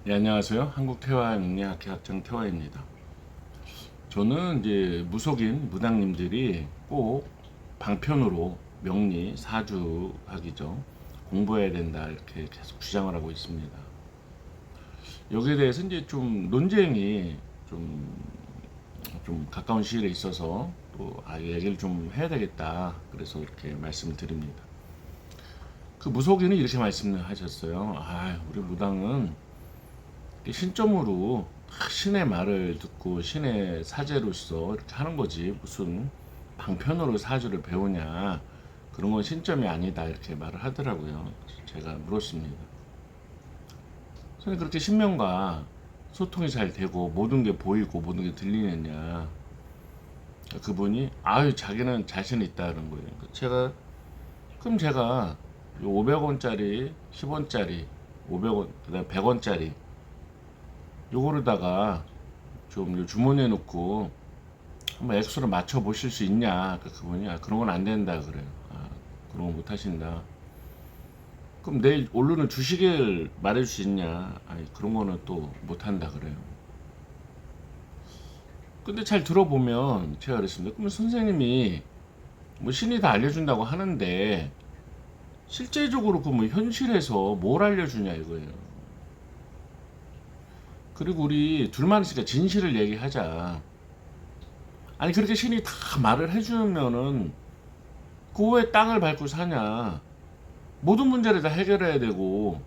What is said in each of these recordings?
예, 안녕하세요. 한국태화명리학회 학장 태화입니다. 저는 이제 무속인 무당님들이 꼭 방편으로 명리 사주학이죠. 공부해야 된다 이렇게 계속 주장을 하고 있습니다. 여기에 대해서 이제 좀 논쟁이 좀, 좀 가까운 시일에 있어서 또 얘기를 좀 해야 되겠다. 그래서 이렇게 말씀을 드립니다. 그 무속인은 이렇게 말씀을 하셨어요. 우리 무당은 신점으로 신의 말을 듣고 신의 사제로서 이렇게 하는 거지 무슨 방편으로 사주를 배우냐, 그런 건 신점이 아니다 이렇게 말을 하더라고요. 제가 물었습니다. 선생님, 그렇게 신명과 소통이 잘 되고 모든 게 보이고 모든 게 들리느냐. 그분이 자기는 자신 있다는 거예요. 그럼 제가 500원짜리 10원짜리 500원 그다음 100원짜리 요거로다가 좀 주머니에 넣고 한번 액수를 맞춰 보실 수 있냐. 그분이 그런 건 안 된다 그래요. 그런 거 못 하신다. 그럼 내일 오르는 주식을 말해 줄 수 있냐. 그런 거는 또 못 한다 그래요. 근데 잘 들어보면 제가 그랬습니다. 그러면 선생님이 뭐 신이 다 알려준다고 하는데 실제적으로 그 뭐 현실에서 뭘 알려주냐 이거예요. 그리고 우리 둘만 있으니까 진실을 얘기하자. 그렇게 신이 다 말을 해주면은 그 왜 땅을 밟고 사냐. 모든 문제를 다 해결해야 되고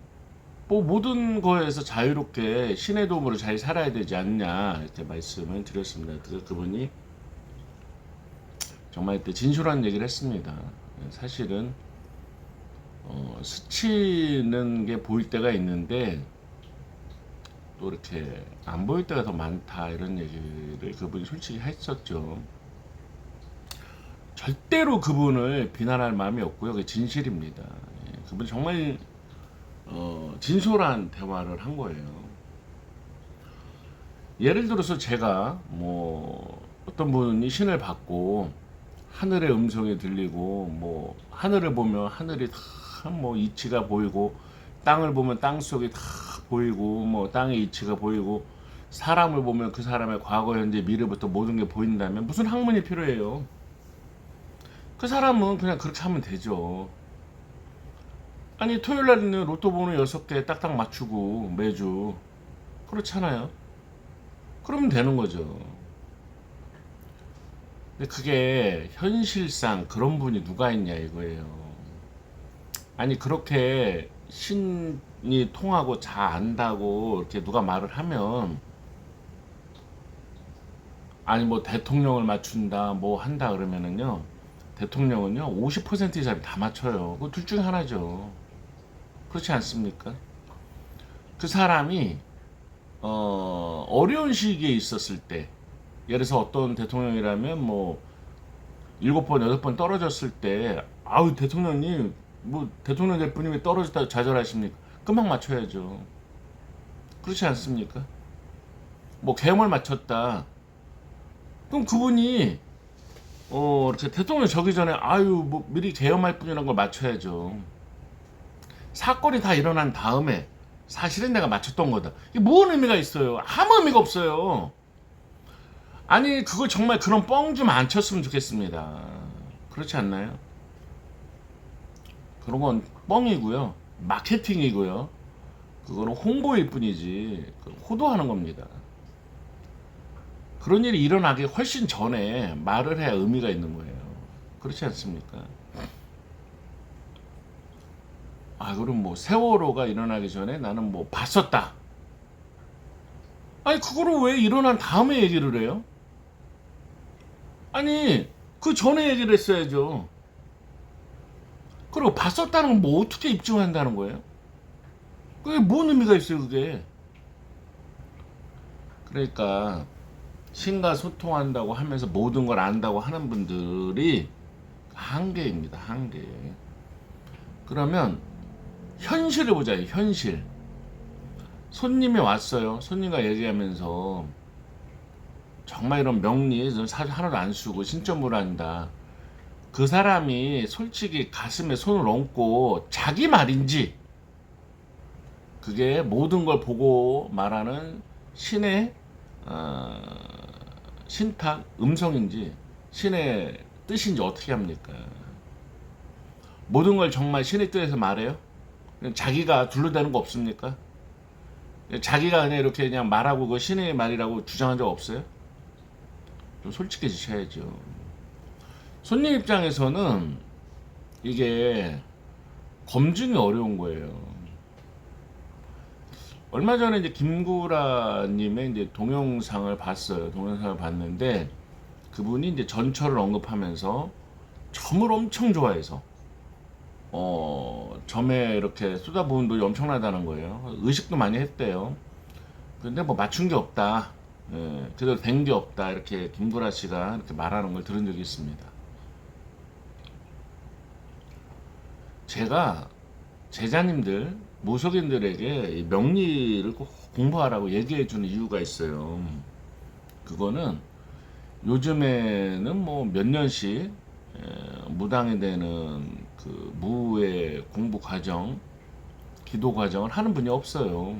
뭐 모든 거에서 자유롭게 신의 도움으로 잘 살아야 되지 않냐 이렇게 말씀을 드렸습니다. 그래서 그분이 정말 그때 진솔한 얘기를 했습니다. 사실은 스치는 게 보일 때가 있는데 또 이렇게 안 보일 때가 더 많다 이런 얘기를 그분이 솔직히 했었죠. 절대로 그분을 비난할 마음이 없고요. 그게 진실입니다. 그분이 정말 진솔한 대화를 한 거예요. 예를 들어서 제가 뭐 어떤 분이 신을 받고 하늘의 음성이 들리고 뭐 하늘을 보면 하늘이 다 뭐 이치가 보이고 땅을 보면 땅 속이 다 보이고 뭐 땅의 이치가 보이고 사람을 보면 그 사람의 과거 현재 미래부터 모든 게 보인다면 무슨 학문이 필요해요. 그 사람은 그냥 그렇게 하면 되죠. 토요일 날 있는 로또 번호 6개 딱딱 맞추고 매주 그렇잖아요. 그러면 되는 거죠. 근데 그게 현실상 그런 분이 누가 있냐 이거예요. 그렇게 신이 통하고 잘 안다고 이렇게 누가 말을 하면 뭐 대통령을 맞춘다 뭐 한다 그러면은요, 대통령은요 50% 이상 다 맞춰요. 그 둘 중에 하나죠. 그렇지 않습니까? 그 사람이 어려운 시기에 있었을 때, 예를 들어서 어떤 대통령이라면 뭐 7번 8번 떨어졌을 때 대통령님 뭐 대통령 될 분이 왜 떨어졌다고 좌절하십니까? 금방 맞춰야죠. 그렇지 않습니까? 뭐 계엄을 맞췄다. 그럼 그분이 이렇게 대통령 저기 전에 뭐 미리 계엄할 분이라는 걸 맞춰야죠. 사건이 다 일어난 다음에 사실은 내가 맞췄던 거다. 이게 무슨 의미가 있어요? 아무 의미가 없어요. 그걸 정말 그런 뻥 좀 안 쳤으면 좋겠습니다. 그렇지 않나요? 그런 건 뻥이고요. 마케팅이고요. 그거는 홍보일 뿐이지 호도하는 겁니다. 그런 일이 일어나기 훨씬 전에 말을 해야 의미가 있는 거예요. 그렇지 않습니까? 그럼 뭐 세월호가 일어나기 전에 나는 뭐 봤었다. 그거를 왜 일어난 다음에 얘기를 해요? 그 전에 얘기를 했어야죠. 그리고 봤었다는 건 뭐 어떻게 입증한다는 거예요? 그게 뭔 의미가 있어요, 그게? 그러니까 신과 소통한다고 하면서 모든 걸 안다고 하는 분들이 한계입니다, 한계. 그러면 현실을 보자, 현실. 손님이 왔어요. 손님과 얘기하면서 정말 이런 명리 사실 하나도 안 쓰고 신점으로 한다. 그 사람이 솔직히 가슴에 손을 얹고 자기 말인지 그게 모든 걸 보고 말하는 신의 어, 신탁 음성인지 신의 뜻인지 어떻게 합니까? 모든 걸 정말 신의 뜻에서 말해요? 자기가 둘러대는 거 없습니까? 자기가 그냥 이렇게 그냥 말하고 그 신의 말이라고 주장한 적 없어요? 좀 솔직해지셔야죠. 손님 입장에서는 이게 검증이 어려운 거예요. 얼마 전에 이제 김구라님의 이제 동영상을 봤어요. 동영상을 봤는데 그분이 이제 전철을 언급하면서 점을 엄청 좋아해서 점에 이렇게 쏟아부은 돈이 엄청나다는 거예요. 의식도 많이 했대요. 근데 뭐 맞춘 게 없다. 예, 그대로 된 게 없다. 이렇게 김구라 씨가 이렇게 말하는 걸 들은 적이 있습니다. 제가 제자님들, 무속인들에게 이 명리를 꼭 공부하라고 얘기해 주는 이유가 있어요. 그거는 요즘에는 뭐 몇 년씩 무당이 되는 그 무의 공부 과정, 기도 과정을 하는 분이 없어요.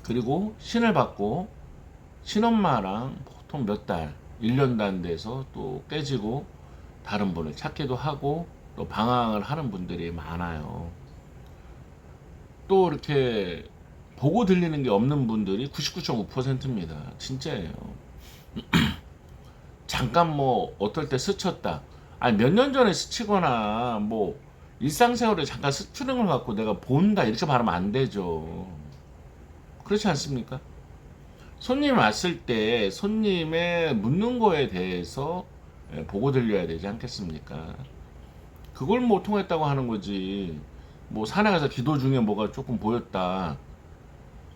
그리고 신을 받고 신엄마랑 보통 몇 달, 1년도 안 돼서 또 깨지고 다른 분을 찾기도 하고 또 방황을 하는 분들이 많아요. 또 이렇게 보고 들리는 게 없는 분들이 99.5%입니다. 진짜예요. 잠깐 뭐 어떨 때 스쳤다. 아니 몇 년 전에 스치거나 뭐 일상생활에 잠깐 스치는 걸 갖고 내가 본다 이렇게 말하면 안 되죠. 그렇지 않습니까? 손님 왔을 때 손님의 묻는 거에 대해서 보고 들려야 되지 않겠습니까? 그걸 뭐 통했다고 하는 거지. 뭐 산에 가서 기도 중에 뭐가 조금 보였다.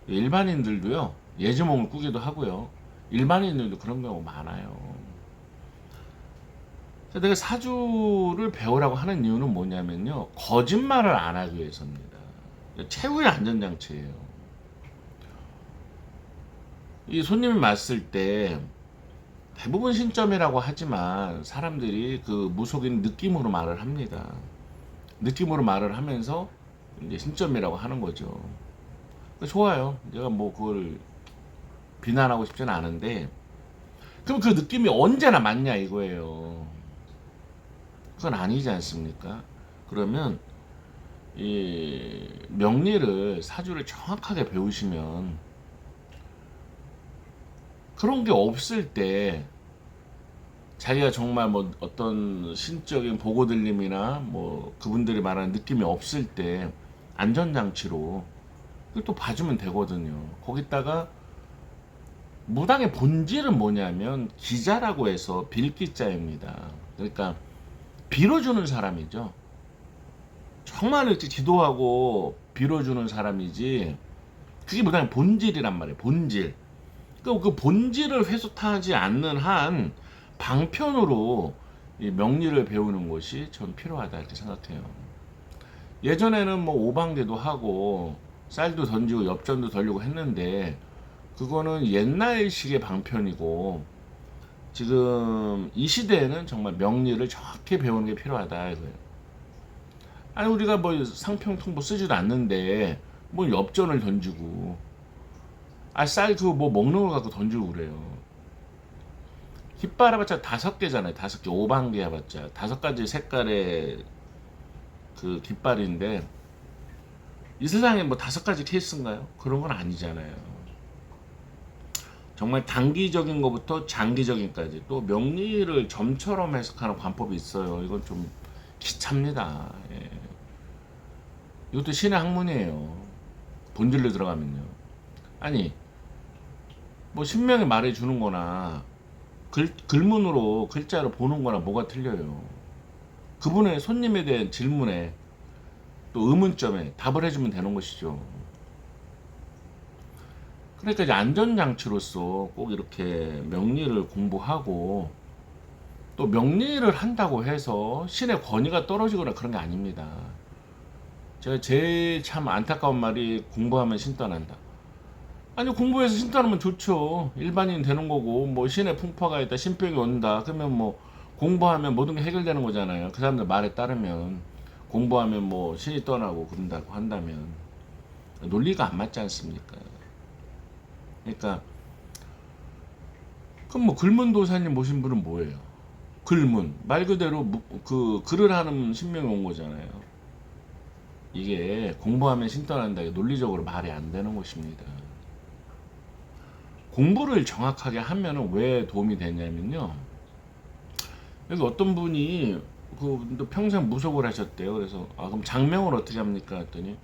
일반인들도요. 예지몽을 꾸기도 하고요. 일반인들도 그런 경우 많아요. 내가 사주를 배우라고 하는 이유는 뭐냐면요. 거짓말을 안 하기 위해서입니다. 최후의 안전장치예요. 이 손님이 왔을 때 대부분 신점이라고 하지만 사람들이 그 무속인 느낌으로 말을 합니다. 느낌으로 말을 하면서 이제 신점이라고 하는 거죠. 좋아요. 제가 뭐 그걸 비난하고 싶지는 않은데 그럼 그 느낌이 언제나 맞냐 이거예요. 그건 아니지 않습니까? 그러면 이 명리를 사주를 정확하게 배우시면 그런 게 없을 때 자기가 정말 뭐 어떤 신적인 보고 들림이나 뭐 그분들이 말하는 느낌이 없을 때 안전장치로 또 봐주면 되거든요. 거기다가 무당의 본질은 뭐냐면 기자라고 해서 빌기자입니다. 그러니까 빌어주는 사람이죠. 정말 이렇게 기도하고 빌어주는 사람이지 그게 무당의 본질이란 말이에요. 본질. 그 본질을 훼손하지 않는 한 방편으로 이 명리를 배우는 것이 전 필요하다 이렇게 생각해요. 예전에는 뭐 오방계도 하고 쌀도 던지고 엽전도 던지고 했는데 그거는 옛날식의 방편이고 지금 이 시대에는 정말 명리를 정확히 배우는 게 필요하다 이거예요. 아니 우리가 뭐 상평통보 쓰지도 않는데 뭐 엽전을 던지고 쌀 그거 뭐 먹는 걸 갖고 던지고 그래요. 깃발 해봤자 5개잖아요. 5개 오방개 해봤자 5가지 색깔의 그 깃발인데 이 세상에 뭐 5가지 케이스인가요? 그런 건 아니잖아요. 정말 단기적인 것부터 장기적인까지 또 명리를 점처럼 해석하는 관법이 있어요. 이건 좀 기차입니다. 예. 이것도 신의 학문이에요. 본질로 들어가면요. 아니 뭐 신명이 말해주는 거나 글문으로 글자로 보는 거나 뭐가 틀려요. 그분의 손님에 대한 질문에 또 의문점에 답을 해주면 되는 것이죠. 그러니까 이제 안전장치로서 꼭 이렇게 명리를 공부하고 또 명리를 한다고 해서 신의 권위가 떨어지거나 그런 게 아닙니다. 제가 제일 참 안타까운 말이 공부하면 신 떠난다. 아니 공부해서 신 떠나면 좋죠. 일반인 되는 거고 뭐 신의 풍파가 있다 신병이 온다 그러면 뭐 공부하면 모든 게 해결되는 거잖아요. 그 사람들 말에 따르면 공부하면 뭐 신이 떠나고 그런다고 한다면 논리가 안 맞지 않습니까? 그러니까 그럼 뭐 글문도사님 모신 분은 뭐예요? 글문 말 그대로 그 글을 하는 신명이 온 거잖아요. 이게 공부하면 신선한다. 논리적으로 말이 안 되는 것입니다. 공부를 정확하게 하면은 왜 도움이 되냐면요. 여기 어떤 분이 그 평생 무속을 하셨대요. 그래서 그럼 장명을 어떻게 합니까? 했더니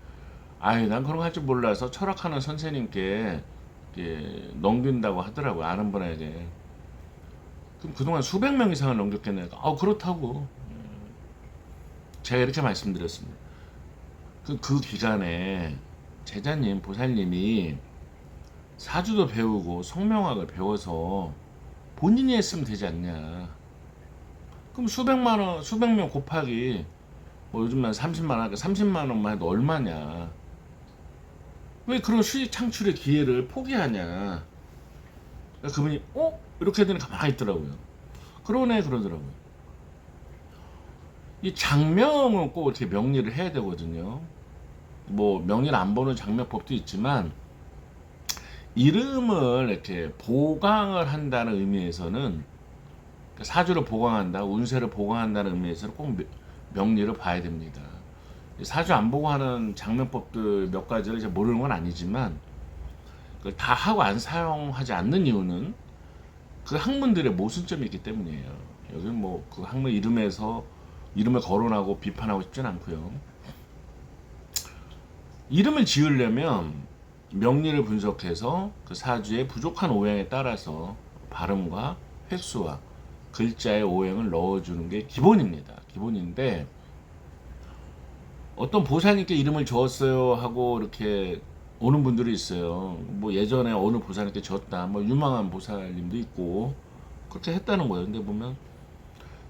아유 난 그런 거 할 줄 몰라서 철학하는 선생님께 이렇게 넘긴다고 하더라고요. 아는 분에게. 그럼 그동안 수백 명 이상을 넘겼겠네요. 그렇다고 제가 이렇게 말씀드렸습니다. 그 기간에 제자님, 보살님이 사주도 배우고 성명학을 배워서 본인이 했으면 되지 않냐. 그럼 수백만 원, 수백 명 곱하기 뭐 요즘만 30만 원, 30만 원만 해도 얼마냐. 왜 그런 수익 창출의 기회를 포기하냐. 그러니까 그분이 이렇게 되니 가만히 있더라고요. 그러네 그러더라고요. 이 장명은 꼭 이렇게 명리를 해야 되거든요. 뭐 명리를 안 보는 장명법도 있지만 이름을 이렇게 보강을 한다는 의미에서는 사주를 보강한다, 운세를 보강한다는 의미에서는 꼭 명리를 봐야 됩니다. 사주 안 보고 하는 장명법들 몇 가지를 제가 모르는 건 아니지만 그걸 다 하고 안 사용하지 않는 이유는 그 학문들의 모순점이 있기 때문이에요. 여기 뭐 그 학문 이름에서 이름을 거론하고 비판하고 싶진 않고요. 이름을 지으려면 명리를 분석해서 그 사주의 부족한 오행에 따라서 발음과 획수와 글자의 오행을 넣어주는 게 기본입니다. 기본인데 어떤 보살님께 이름을 지었어요 하고 이렇게 오는 분들이 있어요. 뭐 예전에 어느 보살님께 지었다. 뭐 유망한 보살님도 있고 그렇게 했다는 거예요. 근데 보면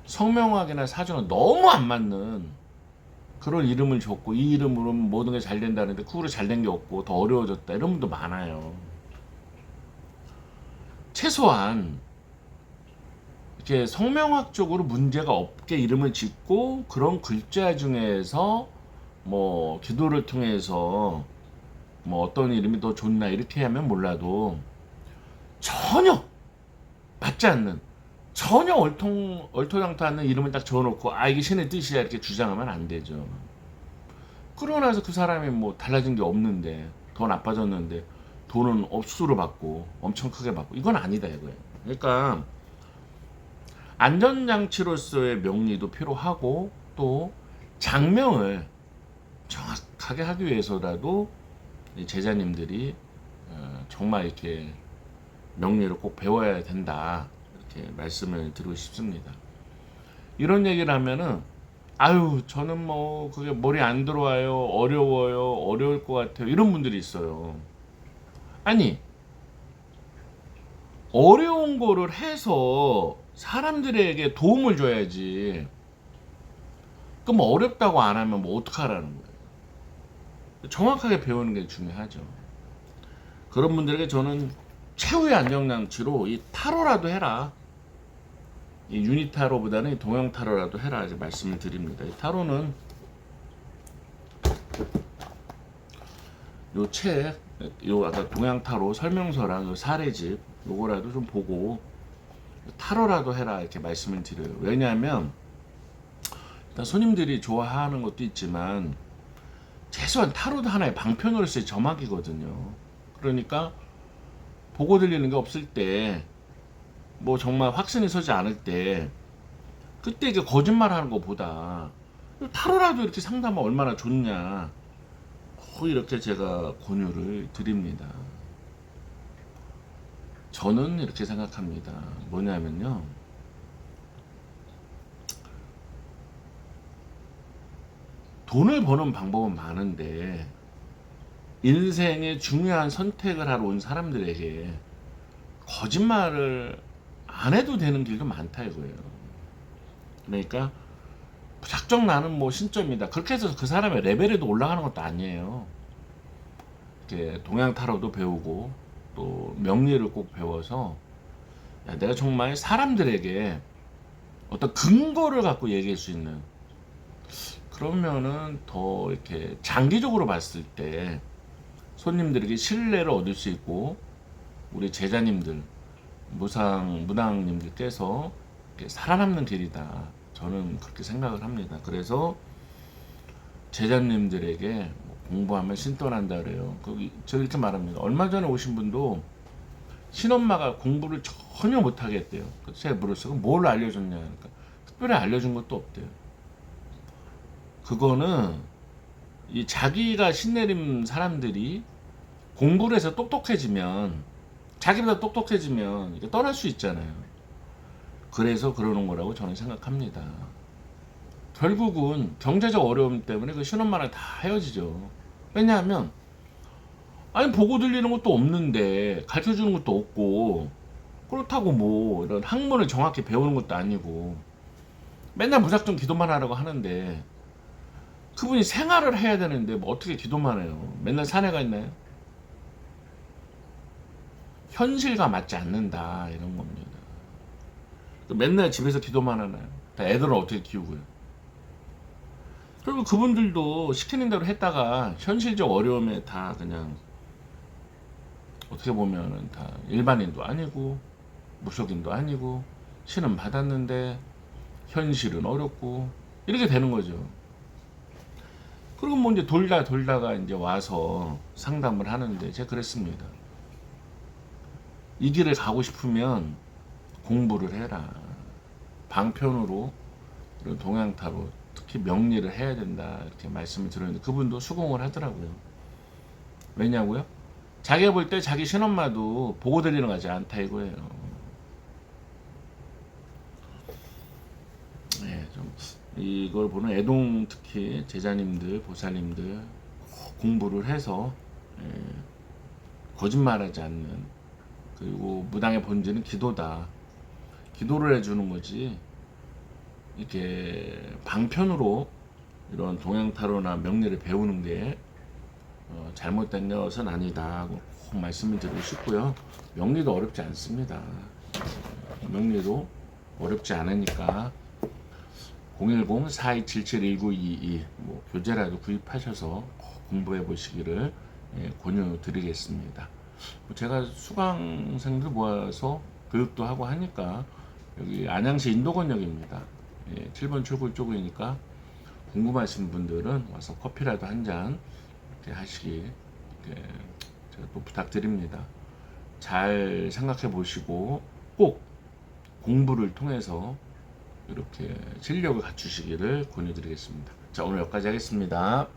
성명학이나 사주는 너무 안 맞는 그런 이름을 줬고 이 이름으로 모든 게 잘 된다는데 그 후로 잘 된 게 없고 더 어려워졌다 이런 분도 많아요. 최소한 이렇게 성명학적으로 문제가 없게 이름을 짓고 그런 글자 중에서 뭐 기도를 통해서 뭐 어떤 이름이 더 좋나 이렇게 하면 몰라도 전혀 맞지 않는 전혀 얼토당토 않는 이름을 딱 적어놓고 이게 신의 뜻이야 이렇게 주장하면 안 되죠. 그러고 나서 그 사람이 뭐 달라진 게 없는데 더 나빠졌는데 돈은 업수로 받고 엄청 크게 받고 이건 아니다 이거예요. 그러니까 안전장치로서의 명리도 필요하고 또 장명을 정확하게 하기 위해서라도 제자님들이 정말 이렇게 명리를 꼭 배워야 된다 이렇게 말씀을 드리고 싶습니다. 이런 얘기를 하면은 저는 뭐 그게 머리 안 들어와요, 어려워요, 어려울 것 같아요 이런 분들이 있어요. 아니 어려운 거를 해서 사람들에게 도움을 줘야지. 그럼 어렵다고 안 하면 뭐 어떡하라는 거예요. 정확하게 배우는 게 중요하죠. 그런 분들에게 저는 최후의 안정장치로 이 타로라도 해라. 이 유니타로보다는 동양 타로라도 해라 이제 말씀을 드립니다. 이 타로는 요 책, 요 아까 동양 타로 설명서랑 요 사례집 요거라도 좀 보고 타로라도 해라 이렇게 말씀을 드려요. 왜냐하면 일단 손님들이 좋아하는 것도 있지만 최소한 타로도 하나의 방편으로서의 점막이거든요. 그러니까 보고 들리는 게 없을 때 뭐 정말 확신이 서지 않을 때 그때 이게 거짓말하는 것보다 타로라도 이렇게 상담하면 얼마나 좋냐 이렇게 제가 권유를 드립니다. 저는 이렇게 생각합니다. 뭐냐면요, 돈을 버는 방법은 많은데 인생의 중요한 선택을 하러 온 사람들에게 거짓말을 안 해도 되는 길도 많다 이거예요. 그러니까 무작정 나는 뭐 신점이다 그렇게 해서 그 사람의 레벨에도 올라가는 것도 아니에요. 이렇게 동양 타로도 배우고 또 명리를 꼭 배워서 내가 정말 사람들에게 어떤 근거를 갖고 얘기할 수 있는, 그러면은 더 이렇게 장기적으로 봤을 때 손님들에게 신뢰를 얻을 수 있고 우리 제자님들, 문학님들께서 이렇게 살아남는 길이다. 저는 그렇게 생각을 합니다. 그래서 제자님들에게 공부하면 신떠난다 그래요. 저 이렇게 말합니다. 얼마 전에 오신 분도 친엄마가 공부를 전혀 못하게 했대요. 제가 물었어요. 뭘 알려줬냐. 그러니까 특별히 알려준 것도 없대요. 그거는 이 자기가 신내림 사람들이 공부를 해서 똑똑해지면 자기보다 똑똑해지면 이게 떠날 수 있잖아요. 그래서 그러는 거라고 저는 생각합니다. 결국은 경제적 어려움 때문에 그 신혼마랑 다 헤어지죠. 왜냐하면 아니 보고 들리는 것도 없는데 가르쳐 주는 것도 없고 그렇다고 뭐 이런 학문을 정확히 배우는 것도 아니고 맨날 무작정 기도만 하라고 하는데 그분이 생활을 해야 되는데 뭐 어떻게 기도만 해요. 맨날 산에 가 있나요? 현실과 맞지 않는다 이런 겁니다. 맨날 집에서 기도만 하나요? 다 애들은 어떻게 키우고요? 그리고 그분들도 시키는 대로 했다가 현실적 어려움에 다 그냥 어떻게 보면은 다 일반인도 아니고 무속인도 아니고 신은 받았는데 현실은 어렵고 이렇게 되는 거죠. 그리고 뭐 이제 돌다가 이제 와서 상담을 하는데 제가 그랬습니다. 이 길을 가고 싶으면 공부를 해라. 방편으로 이런 동양타로 특히 명리를 해야 된다 이렇게 말씀을 드렸는데 그분도 수긍을 하더라고요. 왜냐고요? 자기가 볼 때 자기 신엄마도 보고 들리는 거 같지 않다 이거예요. 네, 좀 이걸 보는 애동 특히 제자님들, 보살님들 공부를 해서 거짓말하지 않는 그리고 무당의 본질은 기도다. 기도를 해주는 거지 이렇게 방편으로 이런 동양타로나 명리를 배우는 게 잘못된 것은 아니다 꼭 말씀을 드리고 싶고요. 명리도 어렵지 않습니다. 명리도 어렵지 않으니까 010-4277-1922 뭐 교재라도 구입하셔서 공부해 보시기를 권유드리겠습니다. 제가 수강생들 모아서 교육도 하고 하니까 여기 안양시 인도권역입니다. 7번 출구 쪽이니까 궁금하신 분들은 와서 커피라도 한 잔 하시기 제가 또 부탁드립니다. 잘 생각해 보시고 꼭 공부를 통해서 이렇게 실력을 갖추시기를 권유드리겠습니다. 자, 오늘 여기까지 하겠습니다.